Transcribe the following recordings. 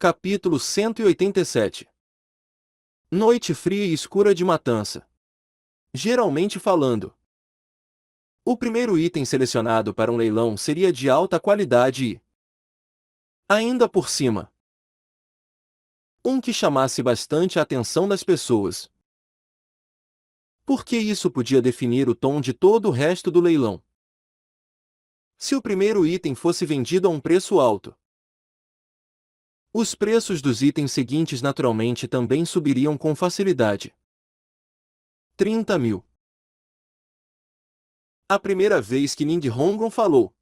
Capítulo 187. Noite fria e escura de matança. Geralmente falando, o primeiro item selecionado para um leilão seria de alta qualidade e, ainda por cima, um que chamasse bastante a atenção das pessoas. Porque isso podia definir o tom de todo o resto do leilão. Se o primeiro item fosse vendido a um preço alto, os preços dos itens seguintes naturalmente também subiriam com facilidade. 30 mil. A primeira vez que Ninghongron falou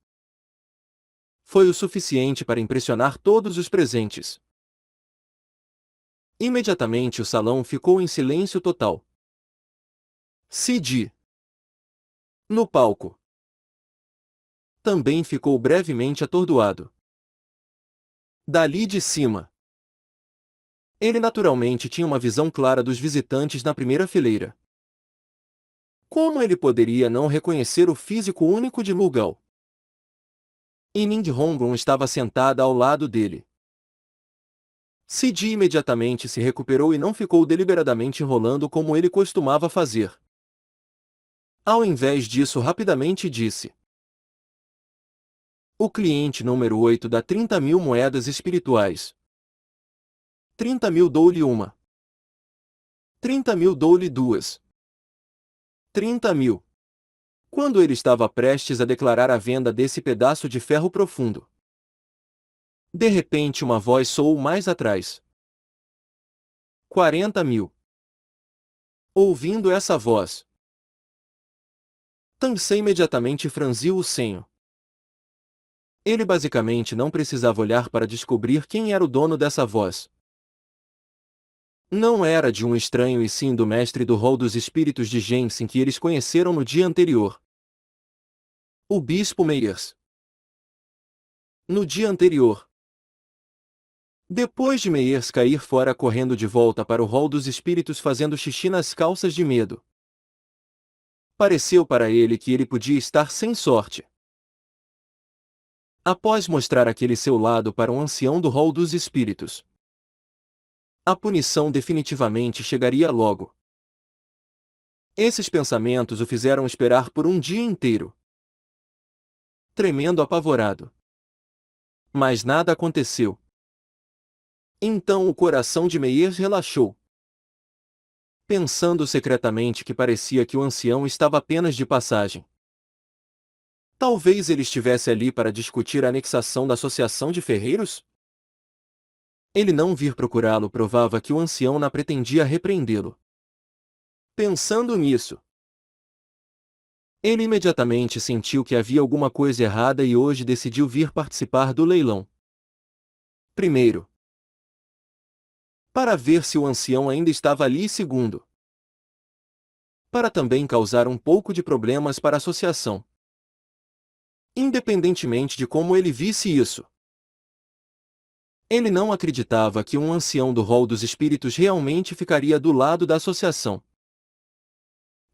foi o suficiente para impressionar todos os presentes. Imediatamente o salão ficou em silêncio total. Cid, no palco, também ficou brevemente atordoado. Dali de cima, ele naturalmente tinha uma visão clara dos visitantes na primeira fileira. Como ele poderia não reconhecer o físico único de Mughal? E Ninghongron estava sentada ao lado dele. Cid imediatamente se recuperou e não ficou deliberadamente enrolando como ele costumava fazer. Ao invés disso, rapidamente disse: o cliente número 8 dá 30 mil moedas espirituais. 30 mil dou-lhe uma. 30 mil dou-lhe duas. 30 mil. Quando ele estava prestes a declarar a venda desse pedaço de ferro profundo, de repente uma voz soou mais atrás. 40 mil. Ouvindo essa voz, Tansei imediatamente franziu o senho. Ele basicamente não precisava olhar para descobrir quem era o dono dessa voz. Não era de um estranho e sim do mestre do rol dos espíritos de Jensen que eles conheceram no dia anterior. O bispo Meyers. No dia anterior, depois de Meyers cair fora correndo de volta para o rol dos espíritos fazendo xixi nas calças de medo, pareceu para ele que ele podia estar sem sorte. Após mostrar aquele seu lado para um ancião do rol dos espíritos, a punição definitivamente chegaria logo. Esses pensamentos o fizeram esperar por um dia inteiro, tremendo apavorado. Mas nada aconteceu. Então o coração de Meyers relaxou, pensando secretamente que parecia que o ancião estava apenas de passagem. Talvez ele estivesse ali para discutir a anexação da associação de ferreiros? Ele não vir procurá-lo provava que o ancião não pretendia repreendê-lo. Pensando nisso, ele imediatamente sentiu que havia alguma coisa errada e hoje decidiu vir participar do leilão. Primeiro, para ver se o ancião ainda estava ali, e segundo, para também causar um pouco de problemas para a associação. Independentemente de como ele visse isso, ele não acreditava que um ancião do rol dos espíritos realmente ficaria do lado da associação.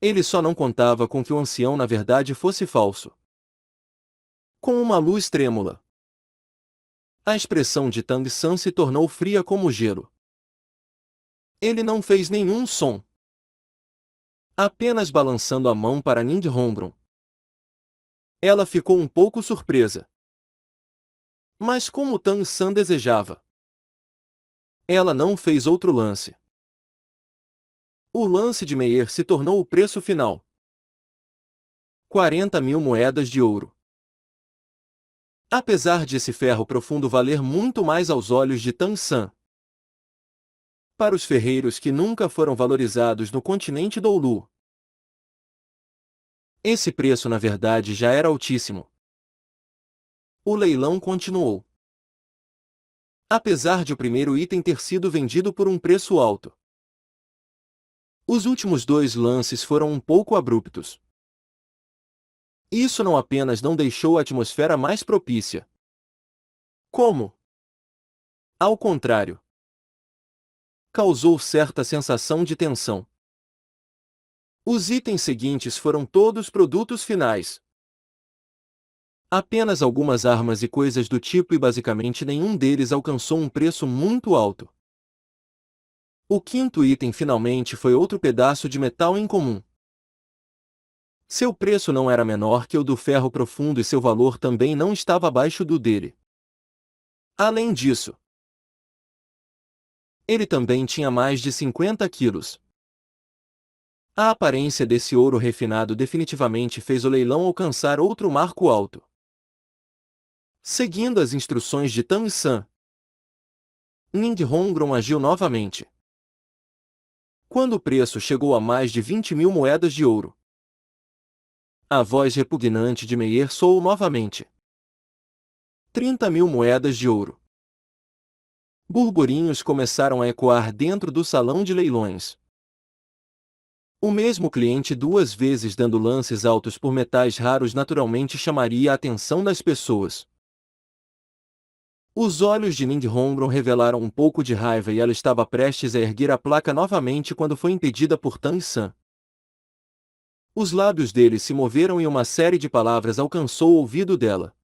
Ele só não contava com que o ancião na verdade fosse falso. Com uma luz trêmula, a expressão de Tang San se tornou fria como gelo. Ele não fez nenhum som, apenas balançando a mão para Ninghongron. Ela ficou um pouco surpresa. Mas como Tang San desejava, ela não fez outro lance. O lance de Meyer se tornou o preço final. 40 mil moedas de ouro. Apesar de esse ferro profundo valer muito mais aos olhos de Tang San, para os ferreiros que nunca foram valorizados no continente Doulu, esse preço na verdade já era altíssimo. O leilão continuou. Apesar de o primeiro item ter sido vendido por um preço alto, os últimos dois lances foram um pouco abruptos. Isso não apenas não deixou a atmosfera mais propícia, como, ao contrário, causou certa sensação de tensão. Os itens seguintes foram todos produtos finais. Apenas algumas armas e coisas do tipo e basicamente nenhum deles alcançou um preço muito alto. O quinto item finalmente foi outro pedaço de metal incomum. Seu preço não era menor que o do ferro profundo e seu valor também não estava abaixo do dele. Além disso, ele também tinha mais de 50 quilos. A aparência desse ouro refinado definitivamente fez o leilão alcançar outro marco alto. Seguindo as instruções de Tang-san, Ning Hongron agiu novamente. Quando o preço chegou a mais de 20.000 moedas de ouro, a voz repugnante de Meyer soou novamente. 30.000 moedas de ouro. Burburinhos começaram a ecoar dentro do salão de leilões. O mesmo cliente duas vezes dando lances altos por metais raros naturalmente chamaria a atenção das pessoas. Os olhos de Ning Hongron revelaram um pouco de raiva e ela estava prestes a erguer a placa novamente quando foi impedida por Tang-san. Os lábios dele se moveram e uma série de palavras alcançou o ouvido dela.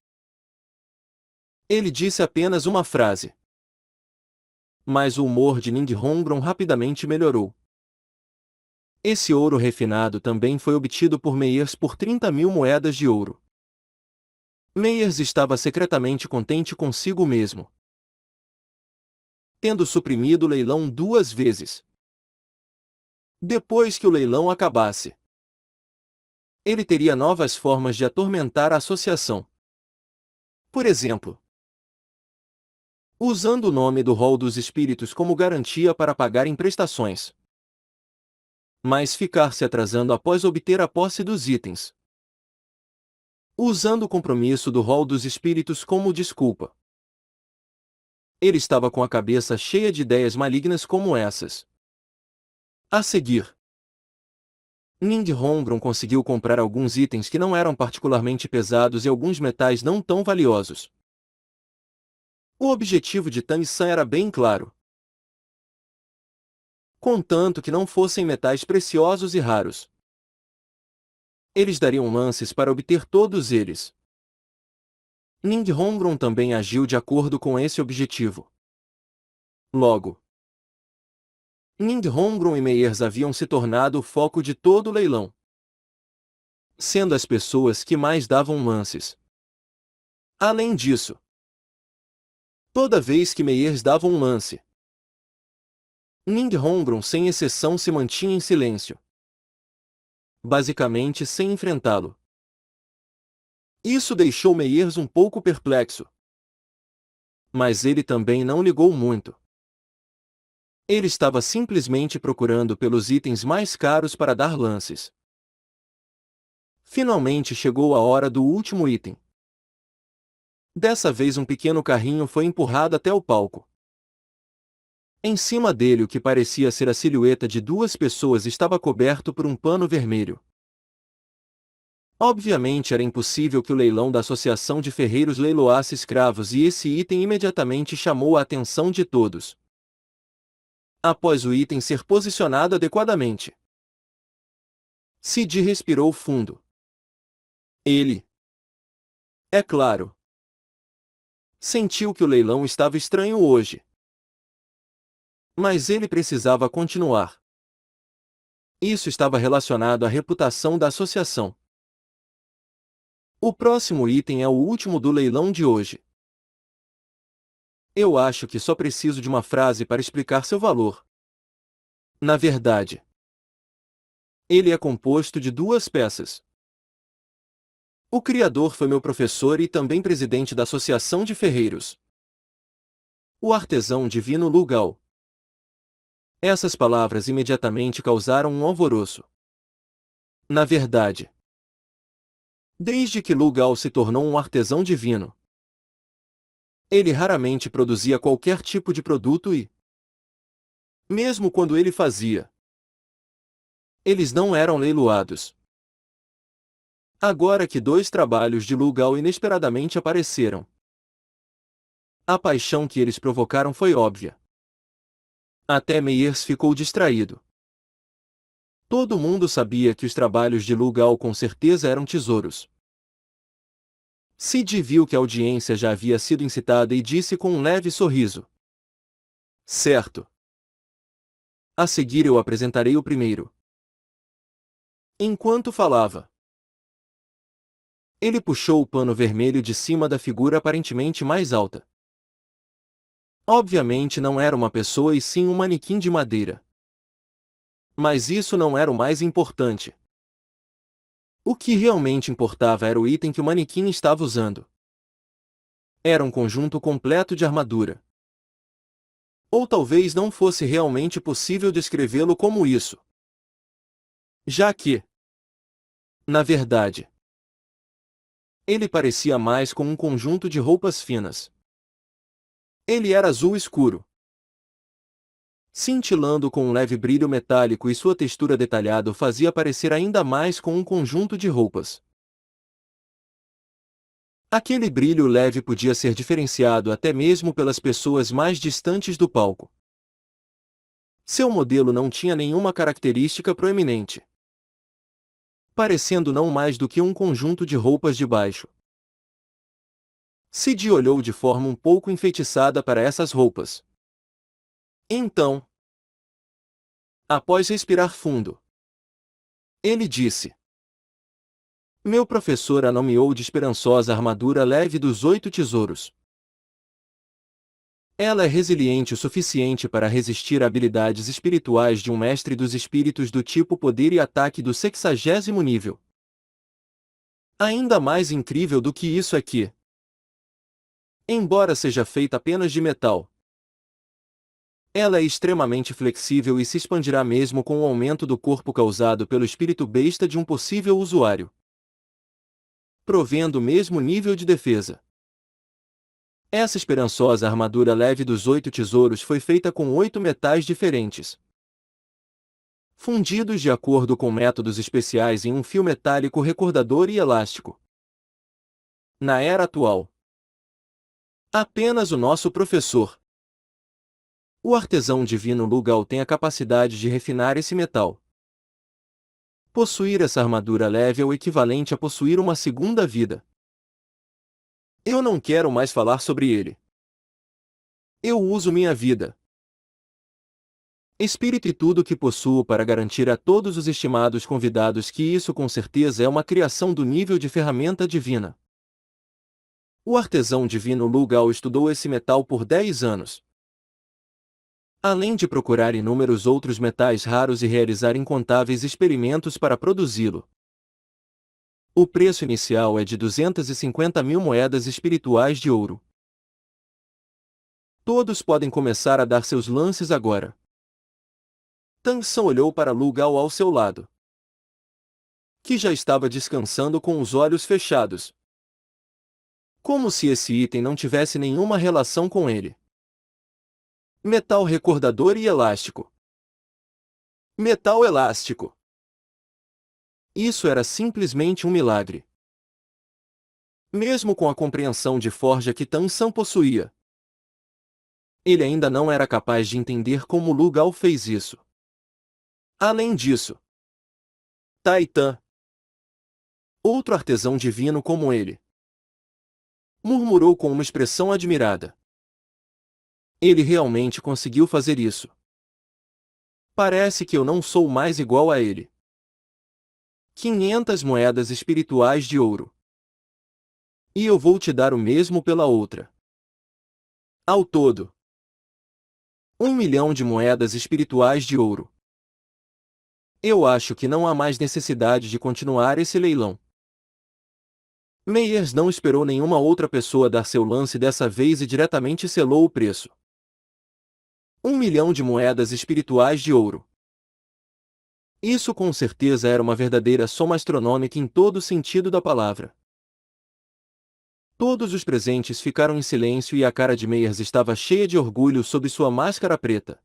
Ele disse apenas uma frase. Mas o humor de Ning Hongron rapidamente melhorou. Esse ouro refinado também foi obtido por Meyers por 30.000 moedas de ouro. Meyers estava secretamente contente consigo mesmo, tendo suprimido o leilão duas vezes. Depois que o leilão acabasse, ele teria novas formas de atormentar a associação. Por exemplo, usando o nome do Hall dos Espíritos como garantia para pagar emprestações, mas ficar se atrasando após obter a posse dos itens. Usando o compromisso do Hall dos Espíritos como desculpa. Ele estava com a cabeça cheia de ideias malignas como essas. A seguir, Ning Hongron conseguiu comprar alguns itens que não eram particularmente pesados e alguns metais não tão valiosos. O objetivo de Tang-san era bem claro. Contanto que não fossem metais preciosos e raros, eles dariam lances para obter todos eles. Ning Hongron também agiu de acordo com esse objetivo. Logo, Ning Hongron e Meyers haviam se tornado o foco de todo o leilão, sendo as pessoas que mais davam lances. Além disso, toda vez que Meyers dava um lance, Ning Hongron sem exceção se mantinha em silêncio, basicamente sem enfrentá-lo. Isso deixou Meyers um pouco perplexo. Mas ele também não ligou muito. Ele estava simplesmente procurando pelos itens mais caros para dar lances. Finalmente chegou a hora do último item. Dessa vez um pequeno carrinho foi empurrado até o palco. Em cima dele o que parecia ser a silhueta de duas pessoas estava coberto por um pano vermelho. Obviamente era impossível que o leilão da Associação de Ferreiros leiloasse escravos e esse item imediatamente chamou a atenção de todos. Após o item ser posicionado adequadamente, Sid respirou fundo. Ele, é claro, sentiu que o leilão estava estranho hoje. Mas ele precisava continuar. Isso estava relacionado à reputação da associação. O próximo item é o último do leilão de hoje. Eu acho que só preciso de uma frase para explicar seu valor. Na verdade, ele é composto de duas peças. O criador foi meu professor e também presidente da Associação de Ferreiros. O artesão divino Lu Gao. Essas palavras imediatamente causaram um alvoroço. Na verdade, desde que Lu Gao se tornou um artesão divino, ele raramente produzia qualquer tipo de produto e, mesmo quando ele fazia, eles não eram leiloados. Agora que dois trabalhos de Lu Gao inesperadamente apareceram, a paixão que eles provocaram foi óbvia. Até Meyers ficou distraído. Todo mundo sabia que os trabalhos de Lu Gao com certeza eram tesouros. Sid viu que a audiência já havia sido incitada e disse com um leve sorriso: certo. A seguir eu apresentarei o primeiro. Enquanto falava, ele puxou o pano vermelho de cima da figura aparentemente mais alta. Obviamente não era uma pessoa e sim um manequim de madeira. Mas isso não era o mais importante. O que realmente importava era o item que o manequim estava usando. Era um conjunto completo de armadura. Ou talvez não fosse realmente possível descrevê-lo como isso. Já que, na verdade, ele parecia mais com um conjunto de roupas finas. Ele era azul escuro, cintilando com um leve brilho metálico, e sua textura detalhada o fazia parecer ainda mais com um conjunto de roupas. Aquele brilho leve podia ser diferenciado até mesmo pelas pessoas mais distantes do palco. Seu modelo não tinha nenhuma característica proeminente, parecendo não mais do que um conjunto de roupas de baixo. Sid olhou de forma um pouco enfeitiçada para essas roupas. Então, após respirar fundo, ele disse: meu professor a nomeou de esperançosa armadura leve dos 8 tesouros. Ela é resiliente o suficiente para resistir a habilidades espirituais de um mestre dos espíritos do tipo poder e ataque do 60º nível. Ainda mais incrível do que isso é que, embora seja feita apenas de metal, ela é extremamente flexível e se expandirá mesmo com o aumento do corpo causado pelo espírito besta de um possível usuário, provendo o mesmo nível de defesa. Essa esperançosa armadura leve dos 8 tesouros foi feita com 8 metais diferentes, fundidos de acordo com métodos especiais em um fio metálico recordador e elástico. Na era atual, apenas o nosso professor, o artesão divino Lugal, tem a capacidade de refinar esse metal. Possuir essa armadura leve é o equivalente a possuir uma segunda vida. Eu não quero mais falar sobre ele. Eu uso minha vida, espírito e tudo que possuo para garantir a todos os estimados convidados que isso com certeza é uma criação do nível de ferramenta divina. O artesão divino Lugal estudou esse metal por 10 anos. Além de procurar inúmeros outros metais raros e realizar incontáveis experimentos para produzi-lo. O preço inicial é de 250.000 moedas espirituais de ouro. Todos podem começar a dar seus lances agora. Tangsan olhou para Lugal ao seu lado, que já estava descansando com os olhos fechados, como se esse item não tivesse nenhuma relação com ele. Metal recordador e elástico. Metal elástico. Isso era simplesmente um milagre. Mesmo com a compreensão de forja que Tangsan possuía, ele ainda não era capaz de entender como Lugal fez isso. Além disso, Taitan, outro artesão divino como ele, murmurou com uma expressão admirada. Ele realmente conseguiu fazer isso. Parece que eu não sou mais igual a ele. 500 moedas espirituais de ouro. E eu vou te dar o mesmo pela outra. Ao todo, 1.000.000 de moedas espirituais de ouro. Eu acho que não há mais necessidade de continuar esse leilão. Meyers não esperou nenhuma outra pessoa dar seu lance dessa vez e diretamente selou o preço. 1.000.000 de moedas espirituais de ouro. Isso com certeza era uma verdadeira soma astronômica em todo o sentido da palavra. Todos os presentes ficaram em silêncio e a cara de Meyers estava cheia de orgulho sob sua máscara preta.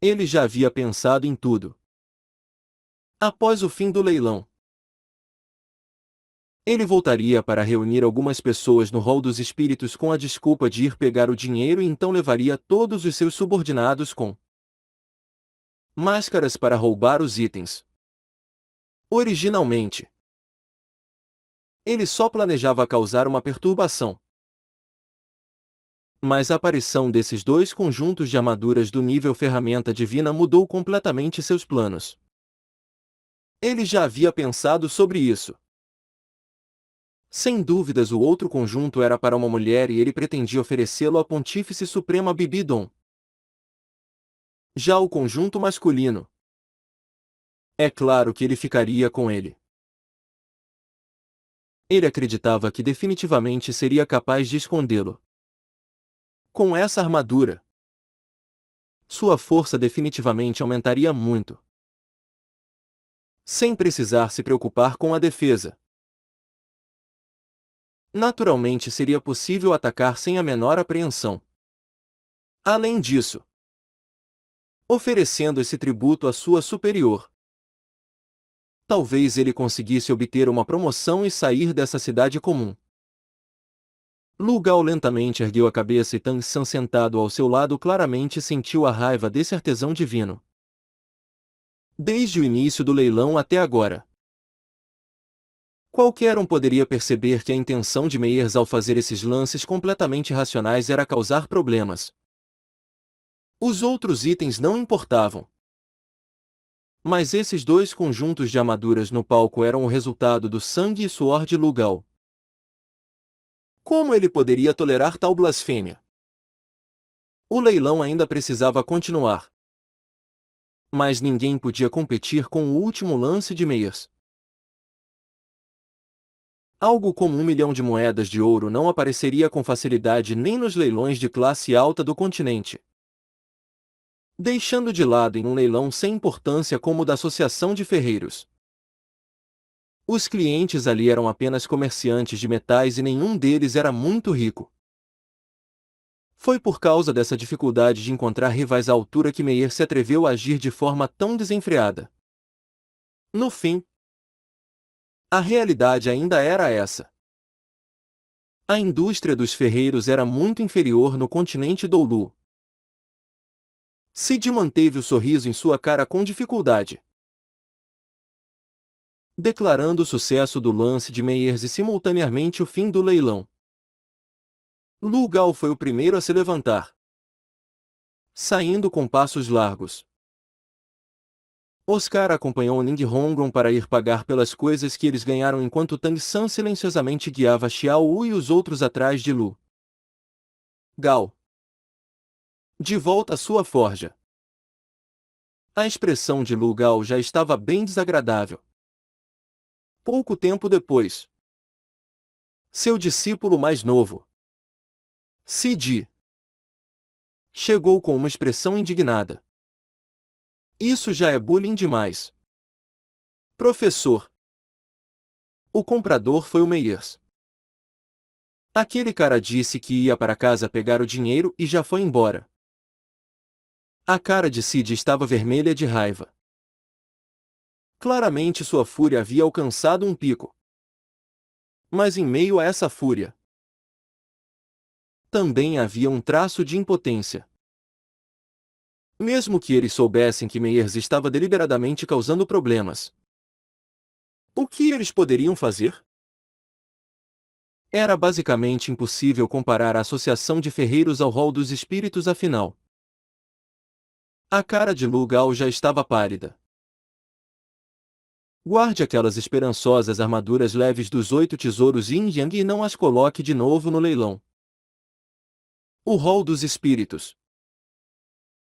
Ele já havia pensado em tudo. Após o fim do leilão, ele voltaria para reunir algumas pessoas no hall dos espíritos com a desculpa de ir pegar o dinheiro e então levaria todos os seus subordinados com máscaras para roubar os itens. Originalmente, Ele só planejava causar uma perturbação. Mas a aparição desses dois conjuntos de armaduras do nível ferramenta divina mudou completamente seus planos. Ele já havia pensado sobre isso. Sem dúvidas, o outro conjunto era para uma mulher e ele pretendia oferecê-lo à Pontífice Suprema Bibidon. Já o conjunto masculino, é claro que ele ficaria com ele. Ele acreditava que definitivamente seria capaz de escondê-lo. Com essa armadura, sua força definitivamente aumentaria muito. Sem precisar se preocupar com a defesa. Naturalmente seria possível atacar sem a menor apreensão. Além disso, oferecendo esse tributo à sua superior, talvez ele conseguisse obter uma promoção e sair dessa cidade comum. Lu Gao lentamente ergueu a cabeça e Tang San sentado ao seu lado claramente sentiu a raiva desse artesão divino. Desde o início do leilão até agora, qualquer um poderia perceber que a intenção de Meyers ao fazer esses lances completamente irracionais era causar problemas. Os outros itens não importavam. Mas esses dois conjuntos de armaduras no palco eram o resultado do sangue e suor de Lu Gao. Como ele poderia tolerar tal blasfêmia? O leilão ainda precisava continuar. Mas ninguém podia competir com o último lance de Meyers. Algo como 1 milhão de moedas de ouro não apareceria com facilidade nem nos leilões de classe alta do continente. Deixando de lado em um leilão sem importância como o da Associação de Ferreiros. Os clientes ali eram apenas comerciantes de metais e nenhum deles era muito rico. Foi por causa dessa dificuldade de encontrar rivais à altura que Meyer se atreveu a agir de forma tão desenfreada. No fim, a realidade ainda era essa. A indústria dos ferreiros era muito inferior no continente Doulu. Sid manteve o sorriso em sua cara com dificuldade, declarando o sucesso do lance de Meyers e simultaneamente o fim do leilão. Lu Gao foi o primeiro a se levantar, saindo com passos largos. Oscar acompanhou Ning Hongron para ir pagar pelas coisas que eles ganharam enquanto Tang San silenciosamente guiava Xiao Wu e os outros atrás de Lu Gao. De volta à sua forja. A expressão de Lu Gao já estava bem desagradável. Pouco tempo depois, seu discípulo mais novo, Sid, chegou com uma expressão indignada. Isso já é bullying demais. Professor. O comprador foi o Meyers. Aquele cara disse que ia para casa pegar o dinheiro e já foi embora. A cara de Sid estava vermelha de raiva. Claramente sua fúria havia alcançado um pico. Mas em meio a essa fúria, também havia um traço de impotência. Mesmo que eles soubessem que Meyers estava deliberadamente causando problemas, o que eles poderiam fazer? Era basicamente impossível comparar a Associação de Ferreiros ao Hall dos Espíritos afinal. A cara de Lu Gao já estava pálida. Guarde aquelas esperançosas armaduras leves dos 8 tesouros Yin Yang e não as coloque de novo no leilão. O Hall dos Espíritos.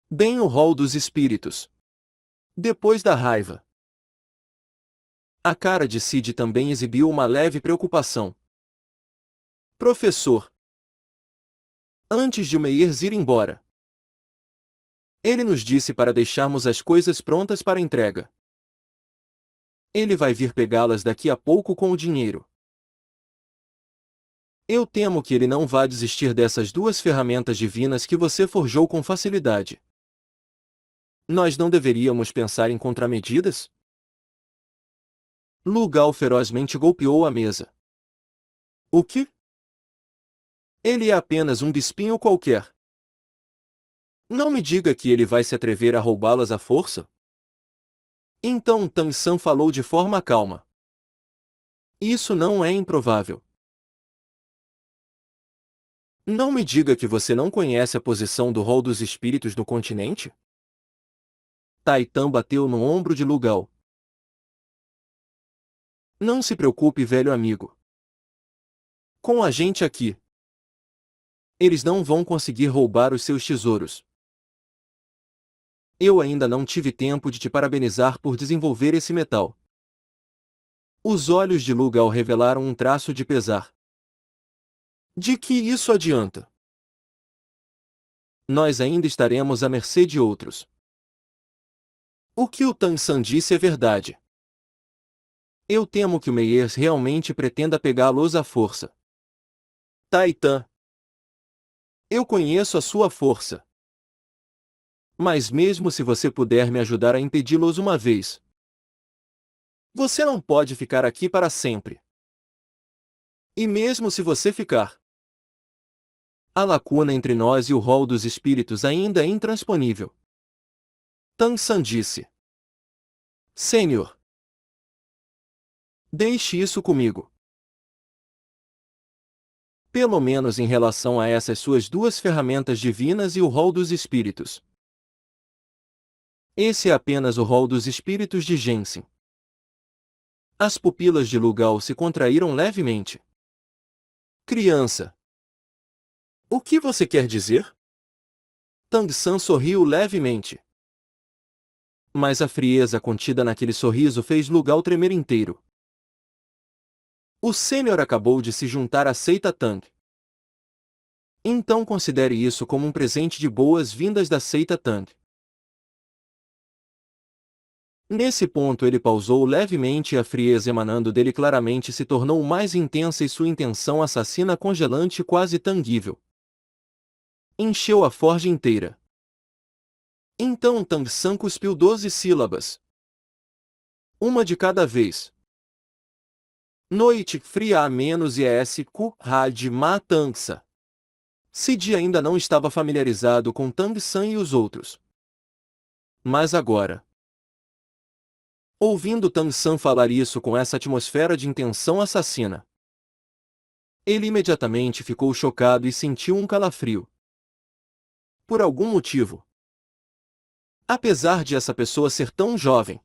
Bem, o Hall dos Espíritos. Depois da raiva, a cara de Sid também exibiu uma leve preocupação. Professor. Antes de o Meyers ir embora, ele nos disse para deixarmos as coisas prontas para entrega. Ele vai vir pegá-las daqui a pouco com o dinheiro. Eu temo que ele não vá desistir dessas duas ferramentas divinas que você forjou com facilidade. Nós não deveríamos pensar em contramedidas? Lu Gao ferozmente golpeou a mesa. O que? Ele é apenas um bispinho qualquer. Não me diga que ele vai se atrever a roubá-las à força? Então Tang San falou de forma calma. Isso não é improvável. Não me diga que você não conhece a posição do rol dos espíritos no continente? Taitan bateu no ombro de Lugal. Não se preocupe, velho amigo. Com a gente aqui, eles não vão conseguir roubar os seus tesouros. Eu ainda não tive tempo de te parabenizar por desenvolver esse metal. Os olhos de Lugal revelaram um traço de pesar. De que isso adianta? Nós ainda estaremos à mercê de outros. O que o Tan-san disse é verdade. Eu temo que o Meyers realmente pretenda pegá-los à força. Taitan, eu conheço a sua força. Mas mesmo se você puder me ajudar a impedi-los uma vez, você não pode ficar aqui para sempre. E mesmo se você ficar, a lacuna entre nós e o rol dos espíritos ainda é intransponível. Tan-san disse. Senhor, deixe isso comigo. Pelo menos em relação a essas suas duas ferramentas divinas e o rol dos espíritos. Esse é apenas o rol dos espíritos de Jensen. As pupilas de Lugal se contraíram levemente. Criança. O que você quer dizer? Tang-san sorriu levemente. Mas a frieza contida naquele sorriso fez Lugal tremer inteiro. O sênior acabou de se juntar à seita Tang. Então considere isso como um presente de boas-vindas da seita Tang. Nesse ponto ele pausou levemente e a frieza emanando dele claramente se tornou mais intensa e sua intenção assassina congelante e quase tangível. Encheu a forja inteira. Então Tang-san cuspiu 12 sílabas. Uma de cada vez. Noite fria a menos ISQ Rad Ma Tangsa. Sidi ainda não estava familiarizado com Tang-san e os outros. Mas agora, ouvindo Tang-san falar isso com essa atmosfera de intenção assassina, ele imediatamente ficou chocado e sentiu um calafrio. Por algum motivo. Apesar de essa pessoa ser tão jovem,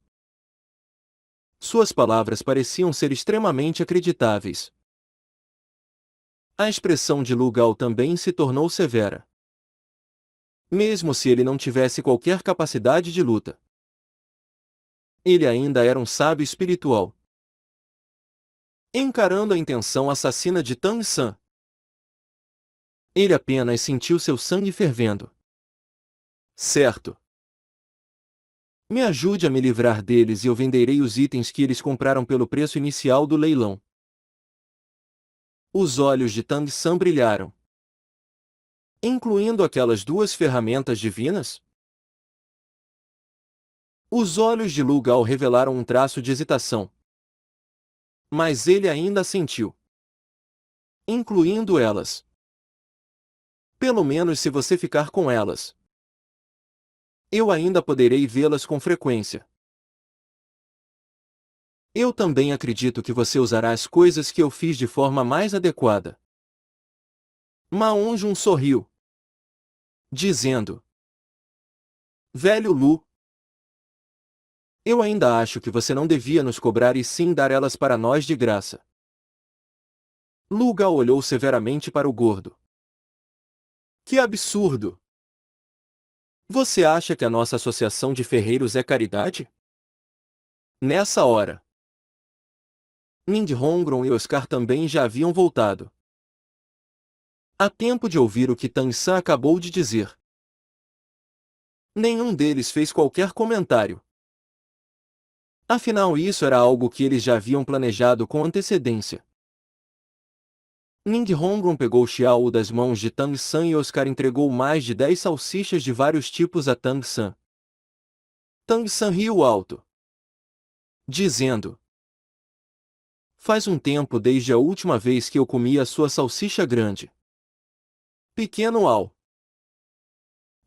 suas palavras pareciam ser extremamente acreditáveis. A expressão de Lugal também se tornou severa. Mesmo se ele não tivesse qualquer capacidade de luta, ele ainda era um sábio espiritual. Encarando a intenção assassina de Tang-san, ele apenas sentiu seu sangue fervendo. Certo. Me ajude a me livrar deles e eu venderei os itens que eles compraram pelo preço inicial do leilão. Os olhos de Tang-san brilharam. Incluindo aquelas duas ferramentas divinas? Os olhos de Lugal revelaram um traço de hesitação. Mas ele ainda sentiu. Incluindo elas. Pelo menos se você ficar com elas. Eu ainda poderei vê-las com frequência. Eu também acredito que você usará as coisas que eu fiz de forma mais adequada. Maon-jun sorriu, dizendo: Velho Lu, eu ainda acho que você não devia nos cobrar e sim dar elas para nós de graça. Lugal olhou severamente para o gordo. Que absurdo! Você acha que a nossa associação de ferreiros é caridade? Nessa hora, Mindhongron e Oscar também já haviam voltado. Há tempo de ouvir o que Tang-san acabou de dizer. Nenhum deles fez qualquer comentário. Afinal, isso era algo que eles já haviam planejado com antecedência. Mindhongron pegou Xiao das mãos de Tang-san e Oscar entregou mais de 10 salsichas de vários tipos a Tang-san. Tang-san riu alto, dizendo: Faz um tempo desde a última vez que eu comi a sua salsicha grande. Pequeno Al.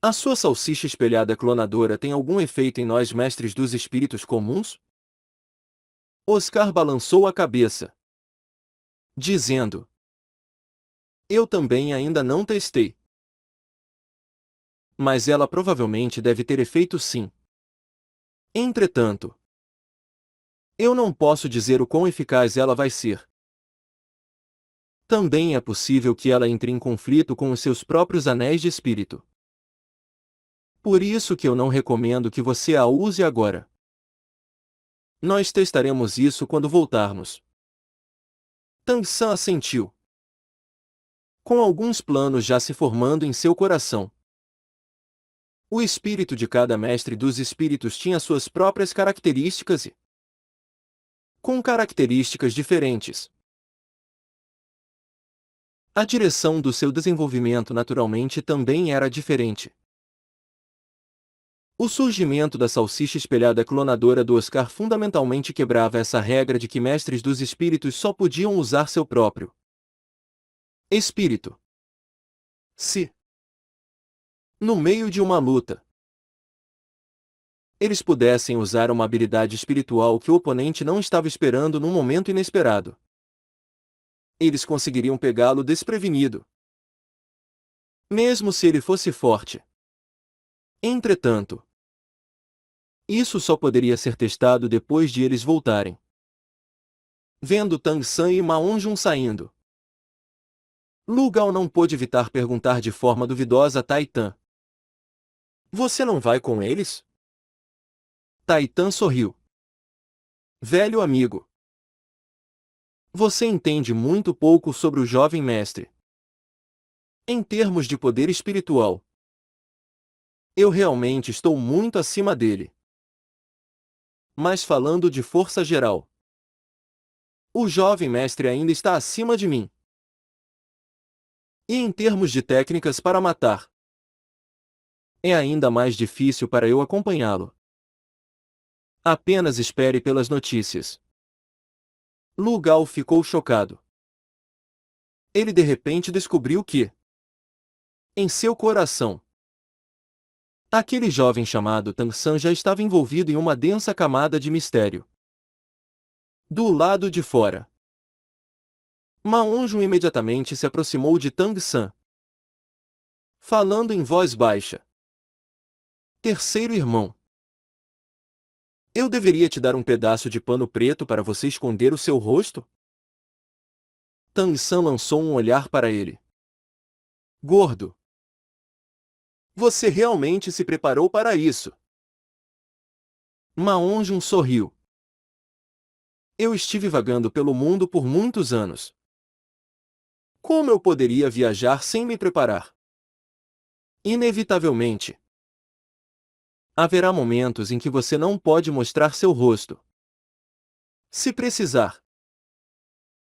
A sua salsicha espelhada clonadora tem algum efeito em nós mestres dos espíritos comuns? Oscar balançou a cabeça. dizendo: eu também ainda não testei. Mas ela provavelmente deve ter efeito sim. Entretanto, eu não posso dizer o quão eficaz ela vai ser. Também é possível que ela entre em conflito com os seus próprios anéis de espírito. Por isso que eu não recomendo que você a use agora. Nós testaremos isso quando voltarmos. Tang San assentiu, com alguns planos já se formando em seu coração. O espírito de cada mestre dos espíritos tinha suas próprias características e, com características diferentes, a direção do seu desenvolvimento naturalmente também era diferente. O surgimento da salsicha espelhada clonadora do Oscar fundamentalmente quebrava essa regra de que mestres dos espíritos só podiam usar seu próprio espírito. Se, no meio de uma luta, eles pudessem usar uma habilidade espiritual que o oponente não estava esperando num momento inesperado, eles conseguiriam pegá-lo desprevenido, mesmo se ele fosse forte. Entretanto, isso só poderia ser testado depois de eles voltarem. Vendo Tang San e Ma Onjun saindo, Lu Gao não pôde evitar perguntar de forma duvidosa a Tai Tan: você não vai com eles? Tai Tan sorriu. Velho amigo, você entende muito pouco sobre o jovem mestre. Em termos de poder espiritual, eu realmente estou muito acima dele. Mas falando de força geral, o jovem mestre ainda está acima de mim. E em termos de técnicas para matar, é ainda mais difícil para eu acompanhá-lo. Apenas espere pelas notícias. Lu Gao ficou chocado. Ele de repente descobriu que, em seu coração, aquele jovem chamado Tang San já estava envolvido em uma densa camada de mistério. Do lado de fora, Ma Onjun imediatamente se aproximou de Tang San, falando em voz baixa: terceiro irmão, eu deveria te dar um pedaço de pano preto para você esconder o seu rosto? Tang San lançou um olhar para ele. Gordo, você realmente se preparou para isso? Ma Onjun sorriu. Eu estive vagando pelo mundo por muitos anos. Como eu poderia viajar sem me preparar? Inevitavelmente, haverá momentos em que você não pode mostrar seu rosto. Se precisar,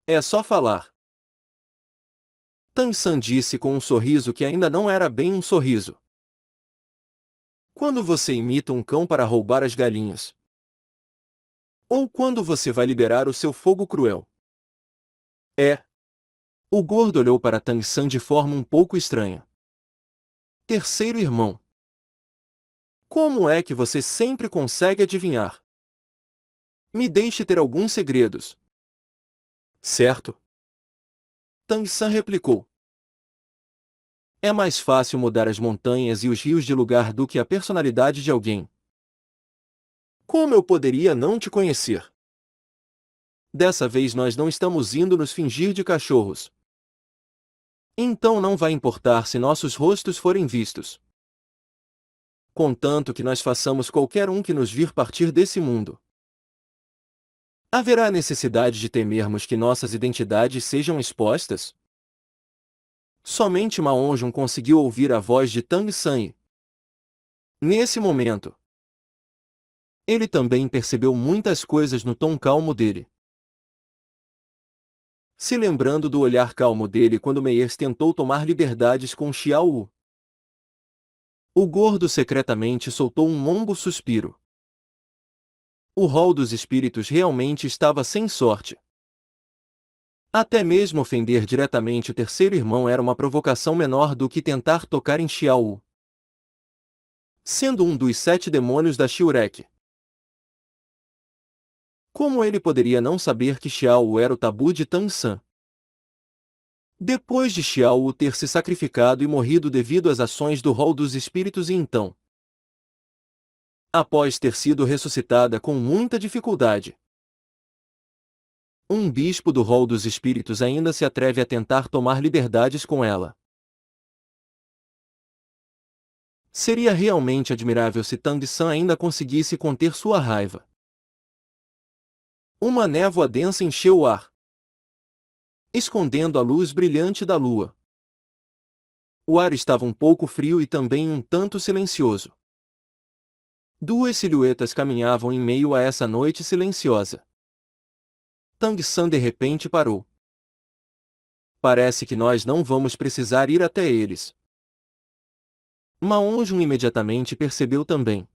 é só falar. Tang San disse com um sorriso que ainda não era bem um sorriso. Quando você imita um cão para roubar as galinhas? Ou quando você vai liberar o seu fogo cruel? É. O gordo olhou para Tang San de forma um pouco estranha. Terceiro irmão. Como é que você sempre consegue adivinhar? Me deixe ter alguns segredos. Certo? Tang San replicou. É mais fácil mudar as montanhas e os rios de lugar do que a personalidade de alguém. Como eu poderia não te conhecer? Dessa vez nós não estamos indo nos fingir de cachorros. Então não vai importar se nossos rostos forem vistos. Contanto que nós façamos qualquer um que nos vir partir desse mundo. Haverá necessidade de temermos que nossas identidades sejam expostas? Somente Ma Onjun conseguiu ouvir a voz de Tang San. Nesse momento, ele também percebeu muitas coisas no tom calmo dele. Se lembrando do olhar calmo dele quando Meyers tentou tomar liberdades com Xiao Wu. O gordo secretamente soltou um longo suspiro. O rol dos espíritos realmente estava sem sorte. Até mesmo ofender diretamente o terceiro irmão era uma provocação menor do que tentar tocar em Xiao Wu, sendo um dos 7 demônios da Shiurek. Como ele poderia não saber que Xiao Wu era o tabu de Tang San? Depois de Xiao ter se sacrificado e morrido devido às ações do rol dos espíritos e então, após ter sido ressuscitada com muita dificuldade, um bispo do rol dos espíritos ainda se atreve a tentar tomar liberdades com ela. Seria realmente admirável se Tang San ainda conseguisse conter sua raiva. Uma névoa densa encheu o ar, escondendo a luz brilhante da lua. O ar estava um pouco frio e também um tanto silencioso. Duas silhuetas caminhavam em meio a essa noite silenciosa. Tang San de repente parou. Parece que nós não vamos precisar ir até eles. Ma Hongjun imediatamente percebeu também.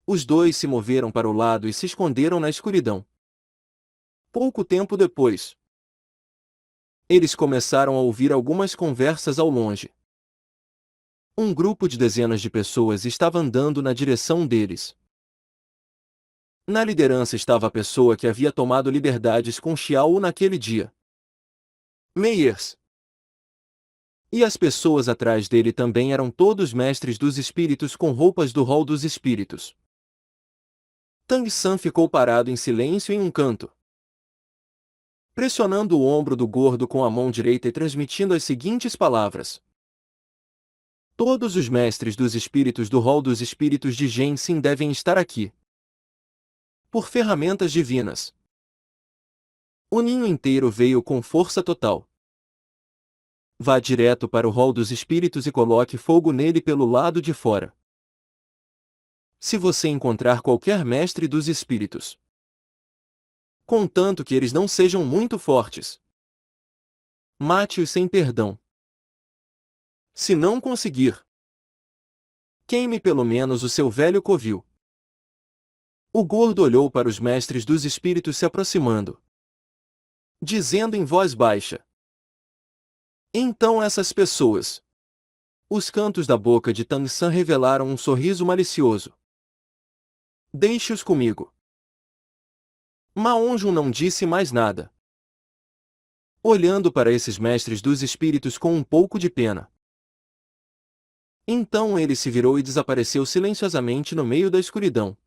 Os dois se moveram para o lado e se esconderam na escuridão. Pouco tempo depois, eles começaram a ouvir algumas conversas ao longe. Um grupo de dezenas de pessoas estava andando na direção deles. Na liderança estava a pessoa que havia tomado liberdades com Xiao naquele dia, Meyers. E as pessoas atrás dele também eram todos mestres dos espíritos com roupas do rol dos espíritos. Tang San ficou parado em silêncio em um canto, pressionando o ombro do gordo com a mão direita e transmitindo as seguintes palavras: todos os mestres dos espíritos do rol dos espíritos de Genshin devem estar aqui. Por ferramentas divinas. O ninho inteiro veio com força total. Vá direto para o rol dos espíritos e coloque fogo nele pelo lado de fora. Se você encontrar qualquer mestre dos espíritos, contanto que eles não sejam muito fortes, mate-os sem perdão. Se não conseguir, queime pelo menos o seu velho covil. O gordo olhou para os mestres dos espíritos se aproximando, dizendo em voz baixa: então essas pessoas. Os cantos da boca de Tang San revelaram um sorriso malicioso. Deixe-os comigo. Ma Hongjun não disse mais nada, olhando para esses mestres dos espíritos com um pouco de pena. Então ele se virou e desapareceu silenciosamente no meio da escuridão.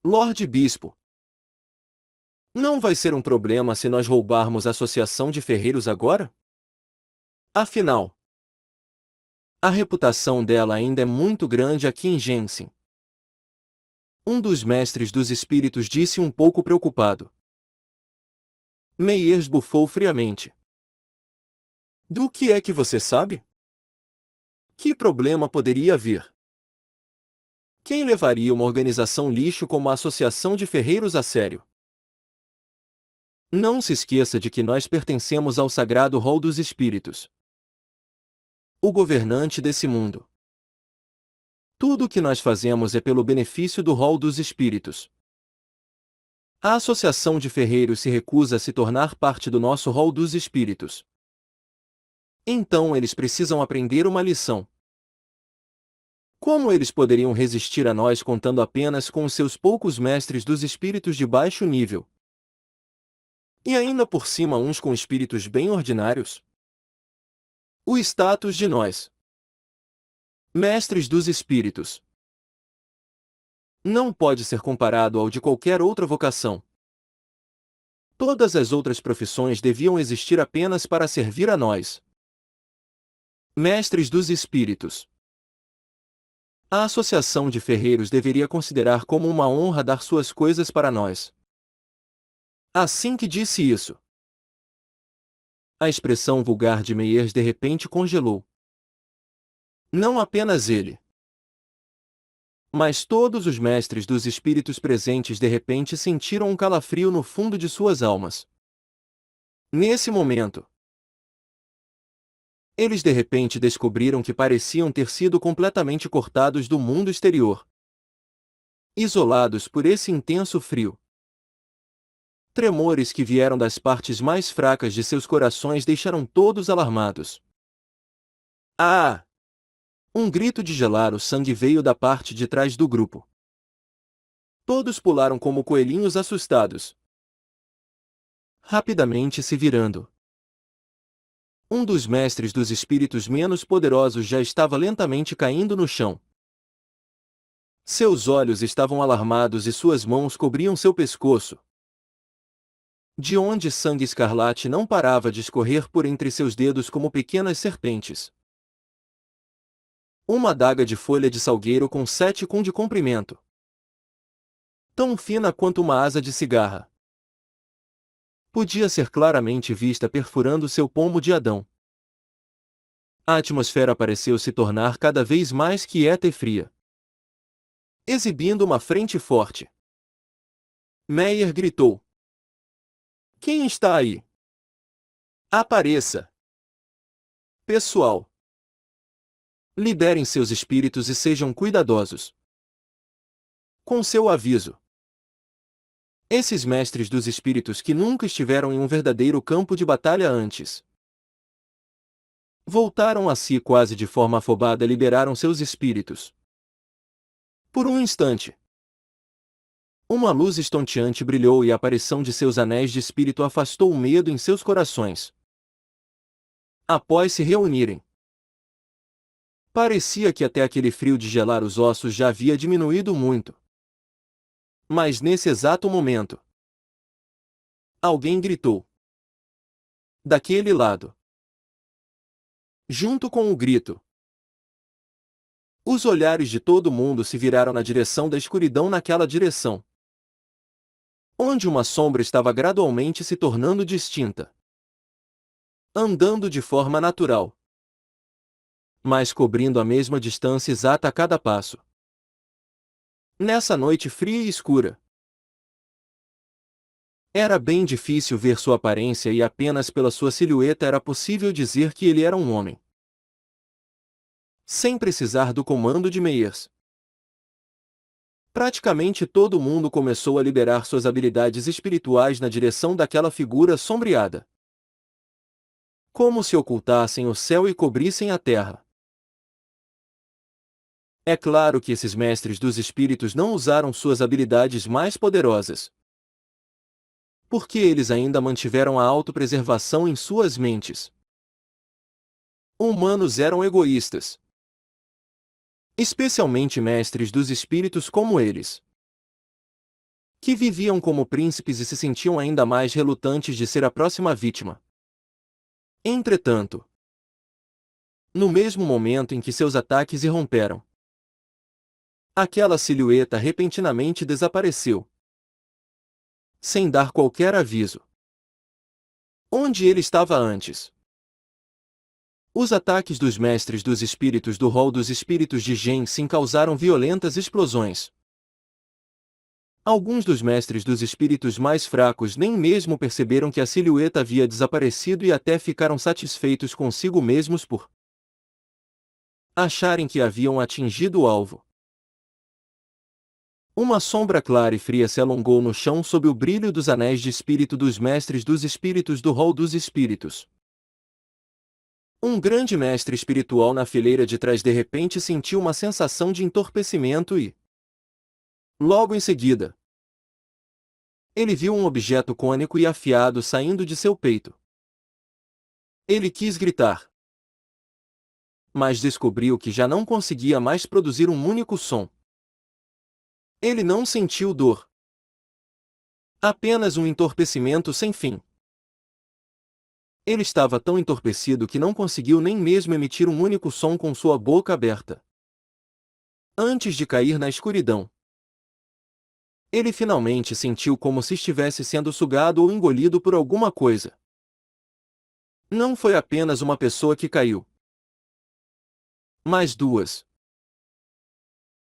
Lorde Bispo. Não vai ser um problema se nós roubarmos a Associação de Ferreiros agora? Afinal, a reputação dela ainda é muito grande aqui em Genshin. Um dos mestres dos espíritos disse um pouco preocupado. Meyers bufou friamente. Do que é que você sabe? Que problema poderia haver? Quem levaria uma organização lixo como a Associação de Ferreiros a sério? Não se esqueça de que nós pertencemos ao Sagrado Rol dos Espíritos, o governante desse mundo. Tudo o que nós fazemos é pelo benefício do rol dos espíritos. A Associação de Ferreiros se recusa a se tornar parte do nosso rol dos espíritos. Então eles precisam aprender uma lição. Como eles poderiam resistir a nós contando apenas com os seus poucos mestres dos espíritos de baixo nível? E ainda por cima uns com espíritos bem ordinários? O status de nós, mestres dos espíritos, não pode ser comparado ao de qualquer outra vocação. Todas as outras profissões deviam existir apenas para servir a nós, mestres dos espíritos. A Associação de Ferreiros deveria considerar como uma honra dar suas coisas para nós. Assim que disse isso, a expressão vulgar de Meyers de repente congelou. Não apenas ele, mas todos os mestres dos espíritos presentes de repente sentiram um calafrio no fundo de suas almas. Nesse momento, eles de repente descobriram que pareciam ter sido completamente cortados do mundo exterior, isolados por esse intenso frio. Tremores que vieram das partes mais fracas de seus corações deixaram todos alarmados. Ah! Um grito de gelar o sangue veio da parte de trás do grupo. Todos pularam como coelhinhos assustados, rapidamente se virando. Um dos mestres dos espíritos menos poderosos já estava lentamente caindo no chão. Seus olhos estavam alarmados e suas mãos cobriam seu pescoço, de onde sangue escarlate não parava de escorrer por entre seus dedos como pequenas serpentes. Uma adaga de folha de salgueiro com 7 cum de comprimento, tão fina quanto uma asa de cigarra, podia ser claramente vista perfurando seu pomo de Adão. A atmosfera pareceu se tornar cada vez mais quieta e fria, exibindo uma frente forte. Meyer gritou: "Quem está aí? Apareça! Pessoal! Liderem seus espíritos e sejam cuidadosos com seu aviso." Esses mestres dos espíritos que nunca estiveram em um verdadeiro campo de batalha antes voltaram a si quase de forma afobada e liberaram seus espíritos. Por um instante, uma luz estonteante brilhou e a aparição de seus anéis de espírito afastou o medo em seus corações. Após se reunirem, parecia que até aquele frio de gelar os ossos já havia diminuído muito. Mas nesse exato momento, alguém gritou daquele lado. Junto com o grito, os olhares de todo mundo se viraram na direção da escuridão, naquela direção onde uma sombra estava gradualmente se tornando distinta, andando de forma natural, mas cobrindo a mesma distância exata a cada passo. Nessa noite fria e escura, era bem difícil ver sua aparência e apenas pela sua silhueta era possível dizer que ele era um homem. Sem precisar do comando de Meyers, praticamente todo mundo começou a liberar suas habilidades espirituais na direção daquela figura sombreada, como se ocultassem o céu e cobrissem a terra. É claro que esses mestres dos espíritos não usaram suas habilidades mais poderosas, porque eles ainda mantiveram a autopreservação em suas mentes. Humanos eram egoístas, especialmente mestres dos espíritos como eles, que viviam como príncipes e se sentiam ainda mais relutantes de ser a próxima vítima. Entretanto, no mesmo momento em que seus ataques irromperam, aquela silhueta repentinamente desapareceu, sem dar qualquer aviso. Onde ele estava antes? Os ataques dos mestres dos espíritos do rol dos espíritos de Gensin causaram violentas explosões. Alguns dos mestres dos espíritos mais fracos nem mesmo perceberam que a silhueta havia desaparecido e até ficaram satisfeitos consigo mesmos por acharem que haviam atingido o alvo. Uma sombra clara e fria se alongou no chão sob o brilho dos anéis de espírito dos mestres dos espíritos do rol dos espíritos. Um grande mestre espiritual na fileira de trás de repente sentiu uma sensação de entorpecimento e, logo em seguida, ele viu um objeto cônico e afiado saindo de seu peito. Ele quis gritar, mas descobriu que já não conseguia mais produzir um único som. Ele não sentiu dor, apenas um entorpecimento sem fim. Ele estava tão entorpecido que não conseguiu nem mesmo emitir um único som com sua boca aberta. Antes de cair na escuridão, ele finalmente sentiu como se estivesse sendo sugado ou engolido por alguma coisa. Não foi apenas uma pessoa que caiu, mas duas.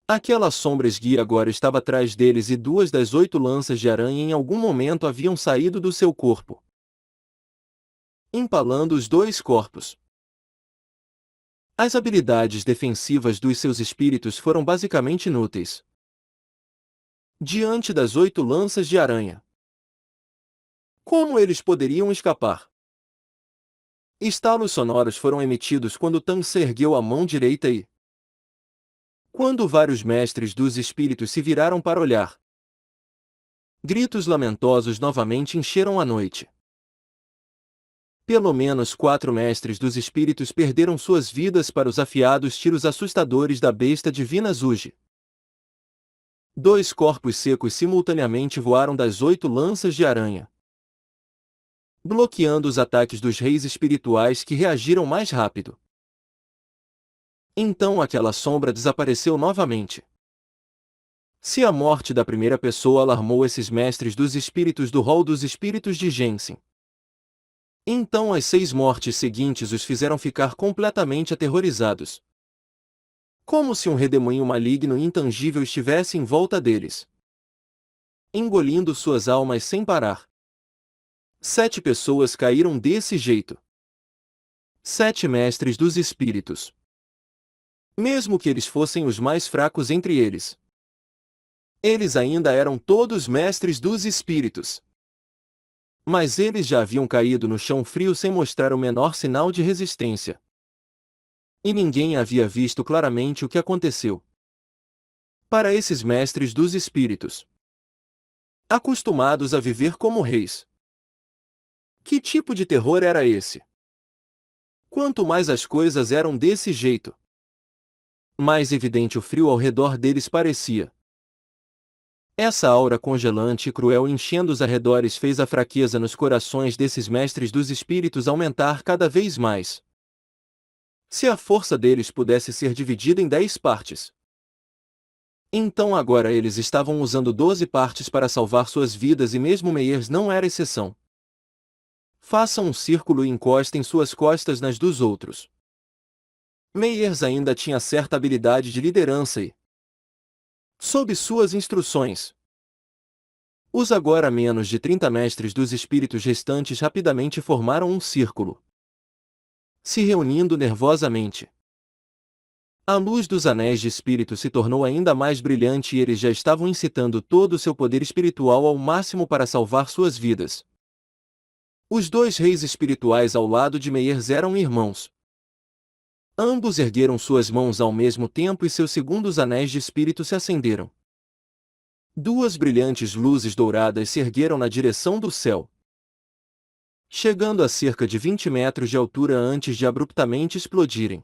Aquela sombra esguia agora estava atrás deles e 2 das 8 lanças de aranha em algum momento haviam saído do seu corpo, empalando os 2 corpos. As habilidades defensivas dos seus espíritos foram basicamente inúteis diante das 8 lanças de aranha. Como eles poderiam escapar? Estalos sonoros foram emitidos quando Tanse ergueu a mão direita e, quando vários mestres dos espíritos se viraram para olhar, gritos lamentosos novamente encheram a noite. Pelo menos 4 mestres dos espíritos perderam suas vidas para os afiados tiros assustadores da besta divina Zuji. 2 corpos secos simultaneamente voaram das 8 lanças de aranha, bloqueando os ataques dos reis espirituais que reagiram mais rápido. Então aquela sombra desapareceu novamente. Se a morte da primeira pessoa alarmou esses mestres dos espíritos do rol dos espíritos de Jensen, então as 6 mortes seguintes os fizeram ficar completamente aterrorizados. Como se um redemoinho maligno e intangível estivesse em volta deles, engolindo suas almas sem parar. 7 pessoas caíram desse jeito. 7 mestres dos espíritos. Mesmo que eles fossem os mais fracos entre eles, eles ainda eram todos mestres dos espíritos. Mas eles já haviam caído no chão frio sem mostrar o menor sinal de resistência. E ninguém havia visto claramente o que aconteceu. Para esses mestres dos espíritos, acostumados a viver como reis, que tipo de terror era esse? Quanto mais as coisas eram desse jeito, mais evidente o frio ao redor deles parecia. Essa aura congelante e cruel enchendo os arredores fez a fraqueza nos corações desses mestres dos espíritos aumentar cada vez mais. Se a força deles pudesse ser dividida em 10 partes, então agora eles estavam usando 12 partes para salvar suas vidas e mesmo Meyers não era exceção. Façam um círculo e encostem suas costas nas dos outros. Meyers ainda tinha certa habilidade de liderança e, sob suas instruções, os agora menos de 30 mestres dos espíritos restantes rapidamente formaram um círculo, se reunindo nervosamente. A luz dos anéis de espírito se tornou ainda mais brilhante e eles já estavam incitando todo o seu poder espiritual ao máximo para salvar suas vidas. Os 2 reis espirituais ao lado de Meyers eram irmãos. Ambos ergueram suas mãos ao mesmo tempo e seus segundos anéis de espírito se acenderam. 2 brilhantes luzes douradas se ergueram na direção do céu, chegando a cerca de 20 metros de altura antes de abruptamente explodirem.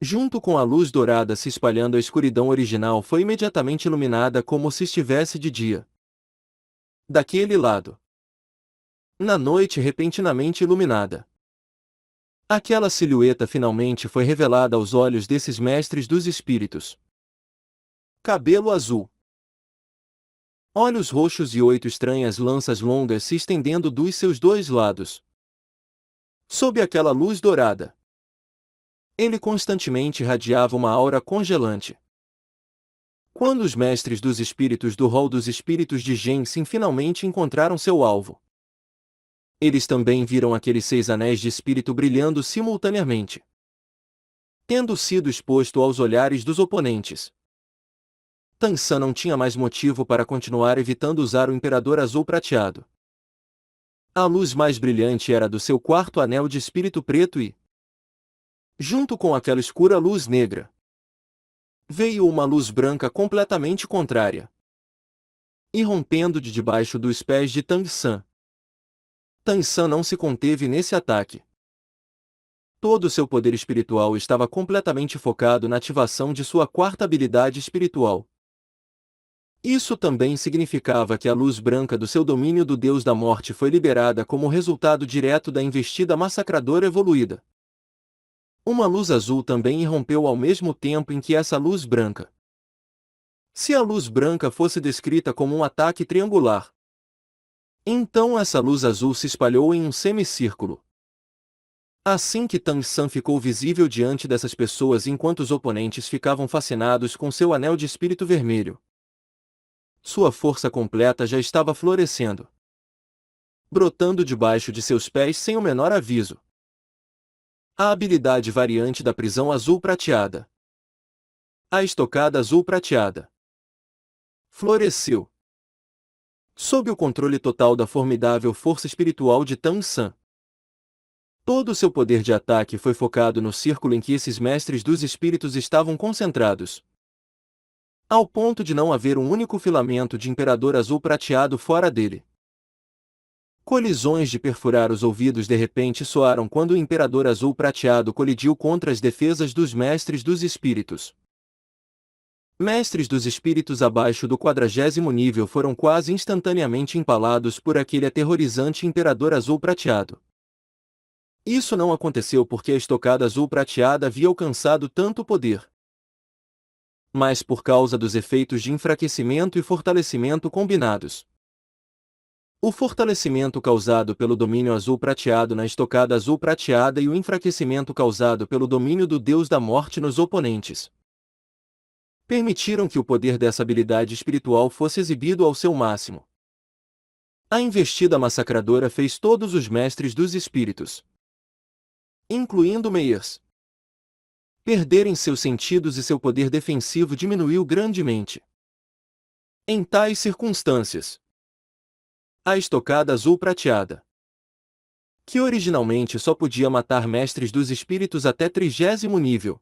Junto com a luz dourada se espalhando, a escuridão original foi imediatamente iluminada como se estivesse de dia. Daquele lado, na noite repentinamente iluminada, aquela silhueta finalmente foi revelada aos olhos desses mestres dos espíritos. Cabelo azul, olhos roxos e 8 estranhas lanças longas se estendendo dos seus 2 lados. Sob aquela luz dourada, ele constantemente irradiava uma aura congelante. Quando os mestres dos espíritos do rol dos espíritos de Jensen finalmente encontraram seu alvo, eles também viram aqueles 6 anéis de espírito brilhando simultaneamente, tendo sido exposto aos olhares dos oponentes. Tansan não tinha mais motivo para continuar evitando usar o Imperador Azul Prateado. A luz mais brilhante era do seu 4º anel de espírito preto e, junto com aquela escura luz negra, veio uma luz branca completamente contrária, irrompendo de debaixo dos pés de Tansan. Tansan não se conteve nesse ataque. Todo o seu poder espiritual estava completamente focado na ativação de sua 4ª habilidade espiritual. Isso também significava que a luz branca do seu domínio do Deus da Morte foi liberada como resultado direto da investida massacradora evoluída. Uma luz azul também irrompeu ao mesmo tempo em que essa luz branca. Se a luz branca fosse descrita como um ataque triangular, então essa luz azul se espalhou em um semicírculo. Assim que Tansan ficou visível diante dessas pessoas enquanto os oponentes ficavam fascinados com seu anel de espírito vermelho, sua força completa já estava florescendo, brotando debaixo de seus pés sem o menor aviso. A habilidade variante da prisão azul prateada. A estocada azul prateada. Floresceu. Sob o controle total da formidável força espiritual de Tansan, todo o seu poder de ataque foi focado no círculo em que esses mestres dos espíritos estavam concentrados, ao ponto de não haver um único filamento de Imperador Azul Prateado fora dele. Colisões de perfurar os ouvidos de repente soaram quando o Imperador Azul Prateado colidiu contra as defesas dos Mestres dos Espíritos. Mestres dos Espíritos abaixo do 40º nível foram quase instantaneamente empalados por aquele aterrorizante Imperador Azul Prateado. Isso não aconteceu porque a Estocada Azul Prateada havia alcançado tanto poder, mas por causa dos efeitos de enfraquecimento e fortalecimento combinados. O fortalecimento causado pelo domínio azul prateado na Estocada Azul Prateada e o enfraquecimento causado pelo domínio do Deus da Morte nos oponentes permitiram que o poder dessa habilidade espiritual fosse exibido ao seu máximo. A investida massacradora fez todos os mestres dos espíritos, incluindo Meyers, perderem seus sentidos e seu poder defensivo diminuiu grandemente. Em tais circunstâncias, a Estocada Azul Prateada, que originalmente só podia matar mestres dos espíritos até 30º nível,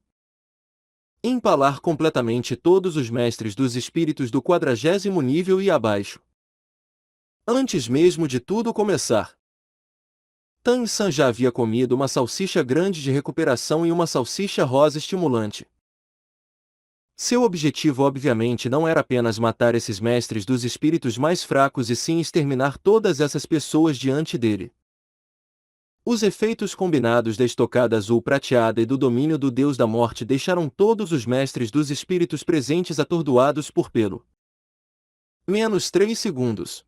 empalar completamente todos os mestres dos espíritos do 40º nível e abaixo. Antes mesmo de tudo começar, Tan San já havia comido uma salsicha grande de recuperação e uma salsicha rosa estimulante. Seu objetivo obviamente não era apenas matar esses mestres dos espíritos mais fracos e sim exterminar todas essas pessoas diante dele. Os efeitos combinados da Estocada Azul Prateada e do domínio do Deus da Morte deixaram todos os mestres dos espíritos presentes atordoados por pelo menos 3 segundos.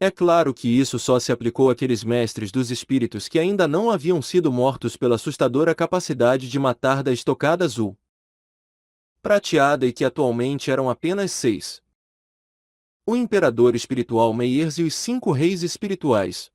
É claro que isso só se aplicou àqueles mestres dos espíritos que ainda não haviam sido mortos pela assustadora capacidade de matar da Estocada Azul Prateada e que atualmente eram apenas 6. O Imperador Espiritual Meyers e os 5 Reis Espirituais.